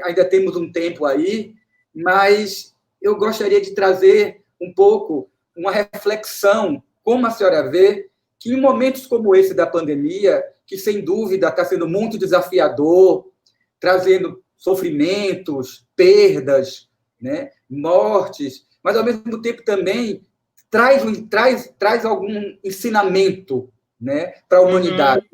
Ainda temos um tempo aí, mas eu gostaria de trazer um pouco uma reflexão, como a senhora vê que em momentos como esse da pandemia, que sem dúvida está sendo muito desafiador, trazendo sofrimentos, perdas, né, mortes, mas ao mesmo tempo também traz algum ensinamento, né, para a humanidade.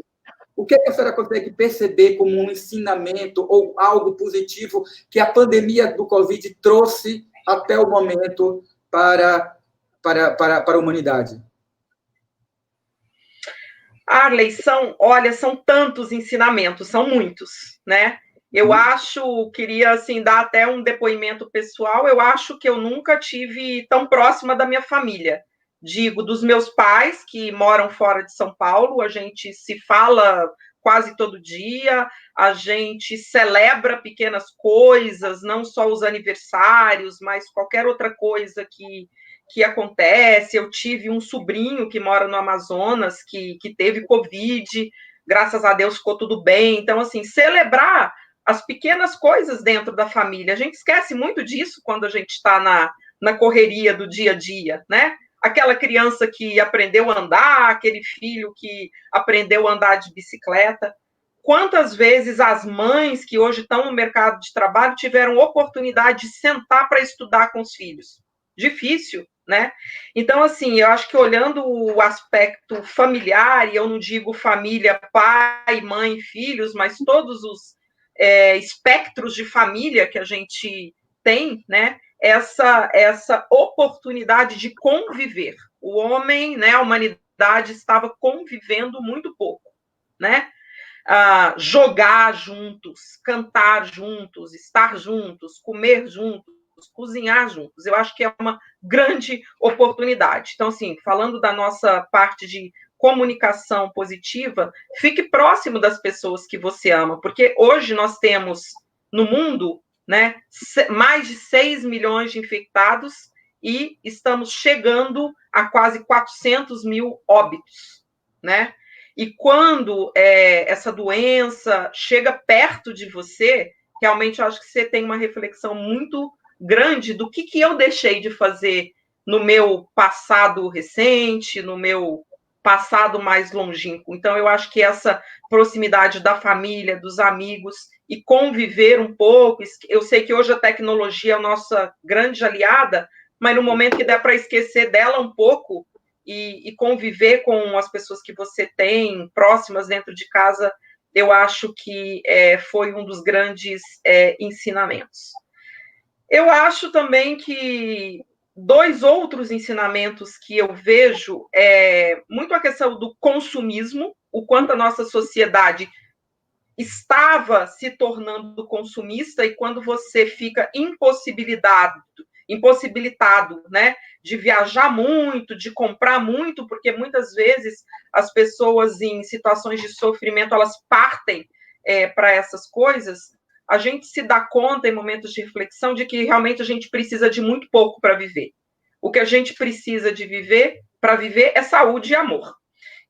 O que a senhora consegue perceber como um ensinamento ou algo positivo que a pandemia do Covid trouxe até o momento para a humanidade? Arley, são tantos ensinamentos, são muitos, né? Eu queria assim dar até um depoimento pessoal, eu acho que eu nunca tive tão próxima da minha família, digo, dos meus pais, que moram fora de São Paulo, a gente se fala quase todo dia, a gente celebra pequenas coisas, não só os aniversários, mas qualquer outra coisa que acontece. Eu tive um sobrinho que mora no Amazonas, que teve Covid, graças a Deus ficou tudo bem. Então, assim, celebrar as pequenas coisas dentro da família. A gente esquece muito disso quando a gente está na correria do dia a dia, né? Aquela criança que aprendeu a andar, aquele filho que aprendeu a andar de bicicleta. Quantas vezes as mães que hoje estão no mercado de trabalho tiveram oportunidade de sentar para estudar com os filhos? Difícil, né? Então, assim, eu acho que olhando o aspecto familiar, e eu não digo família, pai, mãe, filhos, mas todos os espectros de família que a gente tem, né? Essa oportunidade de conviver. O homem, né, a humanidade estava convivendo muito pouco, né? Jogar juntos, cantar juntos, estar juntos, comer juntos, cozinhar juntos. Eu acho que é uma grande oportunidade. Então, assim, falando da nossa parte de comunicação positiva, fique próximo das pessoas que você ama, porque hoje nós temos no mundo, né, mais de 6 milhões de infectados e estamos chegando a quase 400 mil óbitos, né? E quando essa doença chega perto de você, realmente eu acho que você tem uma reflexão muito grande do que eu deixei de fazer no meu passado recente, no meu passado mais longínquo. Então, eu acho que essa proximidade da família, dos amigos e conviver um pouco, eu sei que hoje a tecnologia é a nossa grande aliada, mas no momento que der para esquecer dela um pouco, e conviver com as pessoas que você tem próximas dentro de casa, eu acho que foi um dos grandes ensinamentos. Eu acho também que 2 outros ensinamentos que eu vejo muito a questão do consumismo, o quanto a nossa sociedade estava se tornando consumista, e quando você fica impossibilitado, né, de viajar muito, de comprar muito, porque muitas vezes as pessoas em situações de sofrimento, elas partem para essas coisas, a gente se dá conta em momentos de reflexão de que realmente a gente precisa de muito pouco para viver. O que a gente precisa de viver, para viver, é saúde e amor.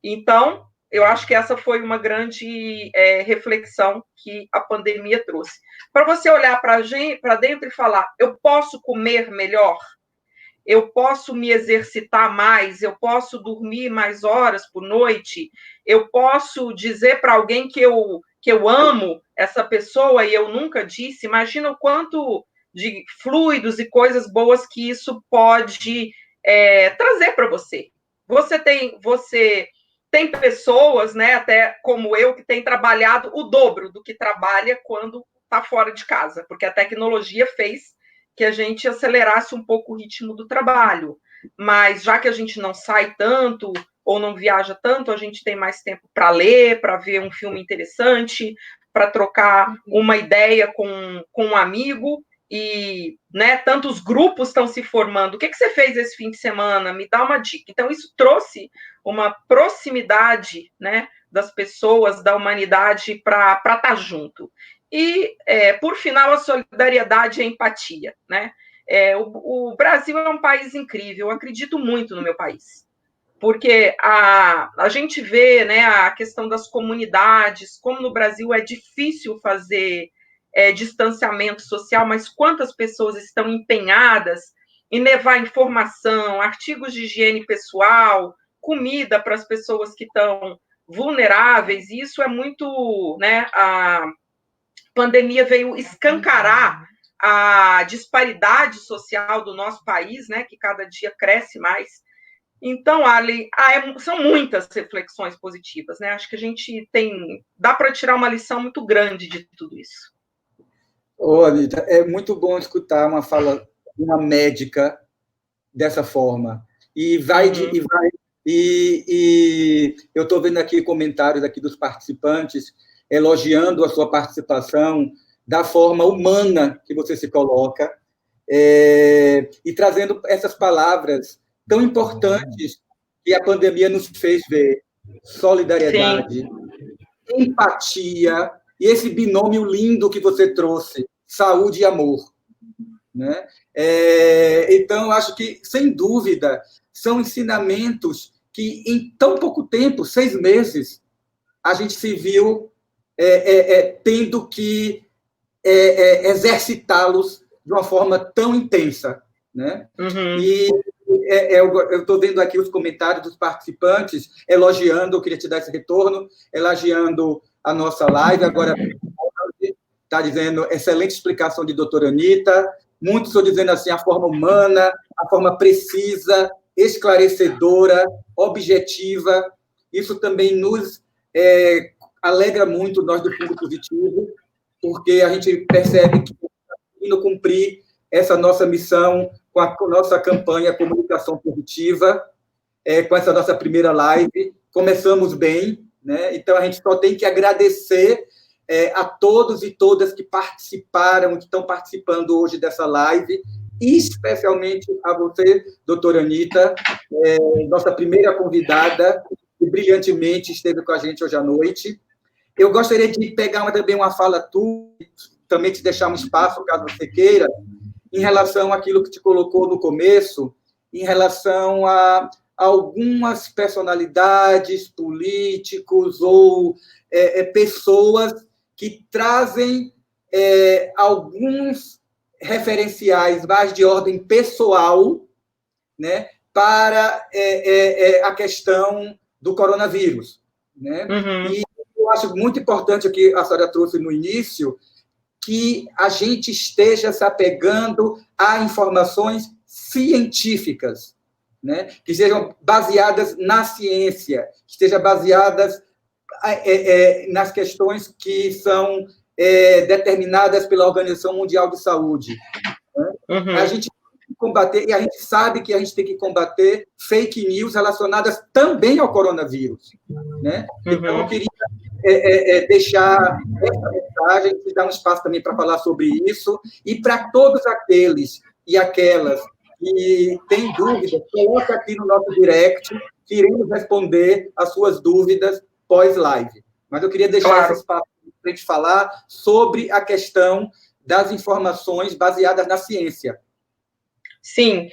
Então, eu acho que essa foi uma grande reflexão que a pandemia trouxe. Para você olhar para dentro e falar, eu posso comer melhor? Eu posso me exercitar mais? Eu posso dormir mais horas por noite? Eu posso dizer para alguém que eu amo essa pessoa e eu nunca disse? Imagina o quanto de fluidos e coisas boas que isso pode trazer para você. Você tem pessoas, né, até como eu, que tem trabalhado o dobro do que trabalha quando está fora de casa, porque a tecnologia fez que a gente acelerasse um pouco o ritmo do trabalho. Mas já que a gente não sai tanto ou não viaja tanto, a gente tem mais tempo para ler, para ver um filme interessante, para trocar uma ideia com um amigo. E, né, tantos grupos estão se formando. O que você fez esse fim de semana? Me dá uma dica. Então, isso trouxe uma proximidade, né, das pessoas, da humanidade, para estar junto. E, por final, a solidariedade e a empatia, né? O Brasil é um país incrível, eu acredito muito no meu país, porque a gente vê, né, a questão das comunidades, como no Brasil é difícil fazer distanciamento social, mas quantas pessoas estão empenhadas em levar informação, artigos de higiene pessoal, comida para as pessoas que estão vulneráveis, e isso é muito, né, a pandemia veio escancarar a disparidade social do nosso país, né, que cada dia cresce mais. Então, Arley, são muitas reflexões positivas, né? Acho que a gente dá para tirar uma lição muito grande de tudo isso. Olha, é muito bom escutar uma fala de uma médica dessa forma. E eu estou vendo aqui comentários aqui dos participantes elogiando a sua participação, da forma humana que você se coloca, e trazendo essas palavras tão importantes que a pandemia nos fez ver: solidariedade, sim, empatia e esse binômio lindo que você trouxe, saúde e amor, né? Então, acho que, sem dúvida, são ensinamentos que, em tão pouco tempo, 6 meses, a gente se viu tendo que exercitá-los de uma forma tão intensa, né? Uhum. E eu estou vendo aqui os comentários dos participantes elogiando, eu queria te dar esse retorno, elogiando a nossa live. Agora, está dizendo, excelente explicação de doutora Anitta. Muitos estão dizendo assim, a forma humana, a forma precisa, esclarecedora, objetiva. Isso também nos alegra muito, nós do Fundo Positivo, porque a gente percebe que indo cumprir essa nossa missão com a nossa campanha Comunicação Positiva, com essa nossa primeira live. Começamos bem, né? Então a gente só tem que agradecer a todos e todas que participaram, que estão participando hoje dessa live, e especialmente a você, doutora Anitta, nossa primeira convidada, que brilhantemente esteve com a gente hoje à noite. Eu gostaria de pegar também uma fala tua, também te deixar um espaço, caso você queira, em relação àquilo que te colocou no começo, em relação a algumas personalidades, políticos ou pessoas que trazem alguns referenciais mais de ordem pessoal, né, para a questão do coronavírus, né? Uhum. E eu acho muito importante o que a senhora trouxe no início, que a gente esteja se apegando a informações científicas, né? Que sejam baseadas na ciência, que estejam baseadas nas questões que são determinadas pela Organização Mundial de Saúde. Né? Uhum. A gente tem que combater, e a gente sabe que a gente tem que combater fake news relacionadas também ao coronavírus. Né? Uhum. Então, eu queria deixar essa mensagem, te dar um espaço também para falar sobre isso, e para todos aqueles e aquelas que têm dúvidas, coloque aqui no nosso direct, que iremos responder as suas dúvidas pós-live. Mas eu queria deixar esse espaço para a gente falar sobre a questão das informações baseadas na ciência. Sim.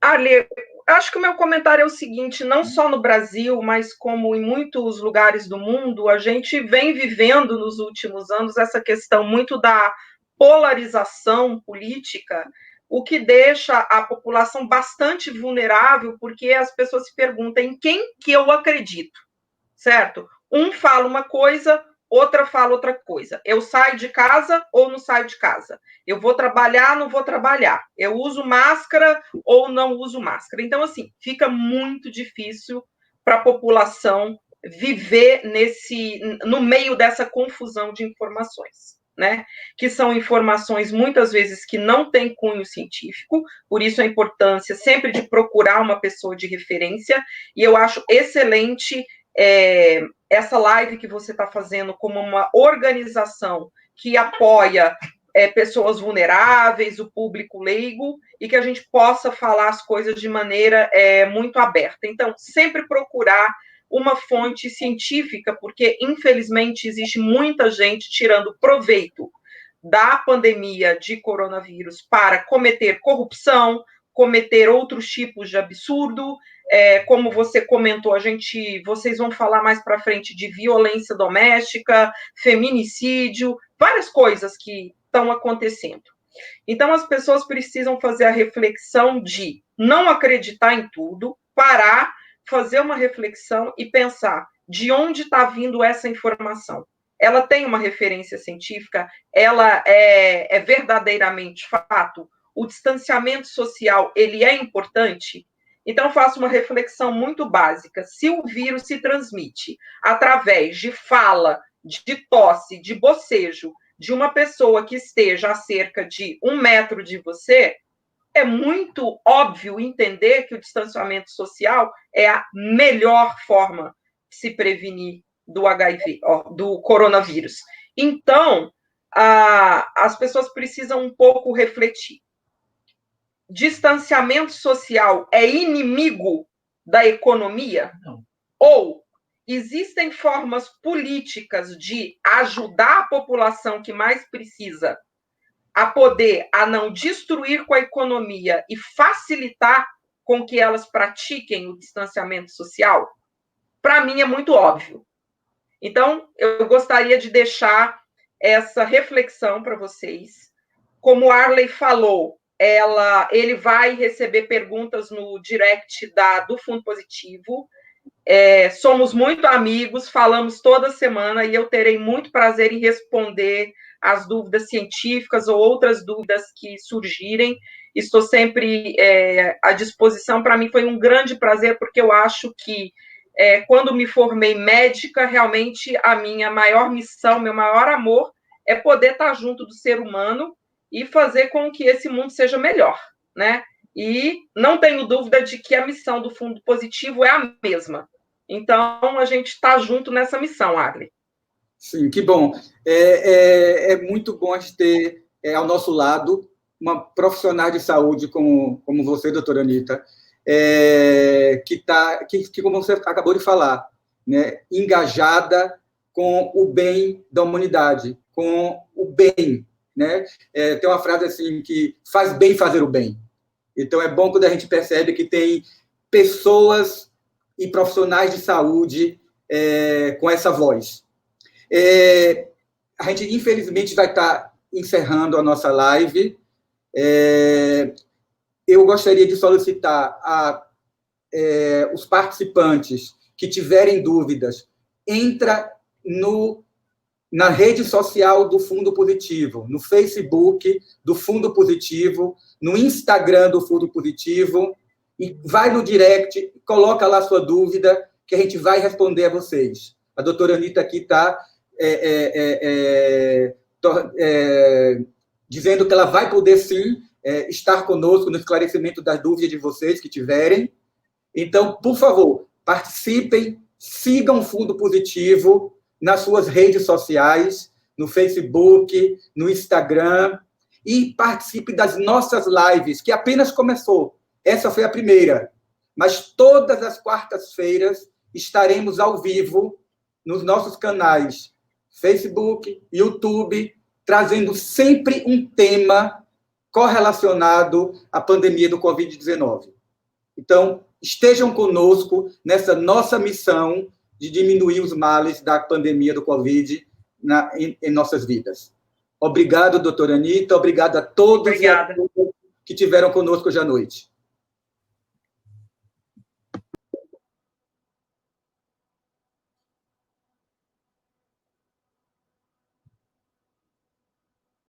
Ale, acho que o meu comentário é o seguinte: não só no Brasil, mas como em muitos lugares do mundo, a gente vem vivendo nos últimos anos essa questão muito da polarização política, o que deixa a população bastante vulnerável, porque as pessoas se perguntam em quem que eu acredito, certo? Um fala uma coisa, outra fala outra coisa. Eu saio de casa ou não saio de casa? Eu vou trabalhar, não vou trabalhar? Eu uso máscara ou não uso máscara? Então, assim, fica muito difícil para a população viver no meio dessa confusão de informações, né? Que são informações, muitas vezes, que não têm cunho científico, por isso a importância sempre de procurar uma pessoa de referência, e eu acho excelente essa live que você está fazendo como uma organização que apoia pessoas vulneráveis, o público leigo, e que a gente possa falar as coisas de maneira muito aberta. Então, sempre procurar uma fonte científica, porque, infelizmente, existe muita gente tirando proveito da pandemia de coronavírus para cometer corrupção, cometer outros tipos de absurdo. Como você comentou, vocês vão falar mais para frente de violência doméstica, feminicídio, várias coisas que estão acontecendo. Então, as pessoas precisam fazer a reflexão de não acreditar em tudo, parar, fazer uma reflexão e pensar de onde está vindo essa informação. Ela tem uma referência científica? Ela é verdadeiramente fato? O distanciamento social, ele é importante? Então, faço uma reflexão muito básica. Se o vírus se transmite através de fala, de tosse, de bocejo, de uma pessoa que esteja a cerca de 1 metro de você, é muito óbvio entender que o distanciamento social é a melhor forma de se prevenir do HIV, do coronavírus. Então, as pessoas precisam um pouco refletir. distanciamento social é inimigo da economia? Não. Ou existem formas políticas de ajudar a população que mais precisa a poder, a não destruir com a economia e facilitar com que elas pratiquem o distanciamento social? Para mim é muito óbvio. Então, eu gostaria de deixar essa reflexão para vocês. Como o Arley falou, ele vai receber perguntas no direct do Fundo Positivo. Somos muito amigos, falamos toda semana e eu terei muito prazer em responder as dúvidas científicas ou outras dúvidas que surgirem. Estou sempre à disposição. Para mim foi um grande prazer, porque eu acho que quando me formei médica, realmente a minha maior missão, meu maior amor é poder estar junto do ser humano e fazer com que esse mundo seja melhor, né? E não tenho dúvida de que a missão do Fundo Positivo é a mesma. Então, a gente está junto nessa missão, Arley. Sim, que bom. É muito bom a gente ter ao nosso lado uma profissional de saúde como você, doutora Anita, que, como você acabou de falar, né, engajada com o bem da humanidade, com o bem. Né? Tem uma frase assim que faz bem fazer o bem. Então, é bom quando a gente percebe que tem pessoas e profissionais de saúde com essa voz. A gente, infelizmente, vai estar encerrando a nossa live. Eu gostaria de solicitar os participantes que tiverem dúvidas, entra na rede social do Fundo Positivo, no Facebook do Fundo Positivo, no Instagram do Fundo Positivo, e vai no direct, coloca lá sua dúvida, que a gente vai responder a vocês. A doutora Anita aqui está dizendo que ela vai poder, sim, estar conosco no esclarecimento das dúvidas de vocês que tiverem. Então, por favor, participem, sigam o Fundo Positivo nas suas redes sociais, no Facebook, no Instagram, e participe das nossas lives, que apenas começou. Essa foi a primeira. Mas todas as quartas-feiras estaremos ao vivo nos nossos canais Facebook, YouTube, trazendo sempre um tema correlacionado à pandemia do Covid-19. Então, estejam conosco nessa nossa missão de diminuir os males da pandemia do Covid em nossas vidas. Obrigado, doutora Anita. Obrigado a todos e a todas que tiveram conosco hoje à noite.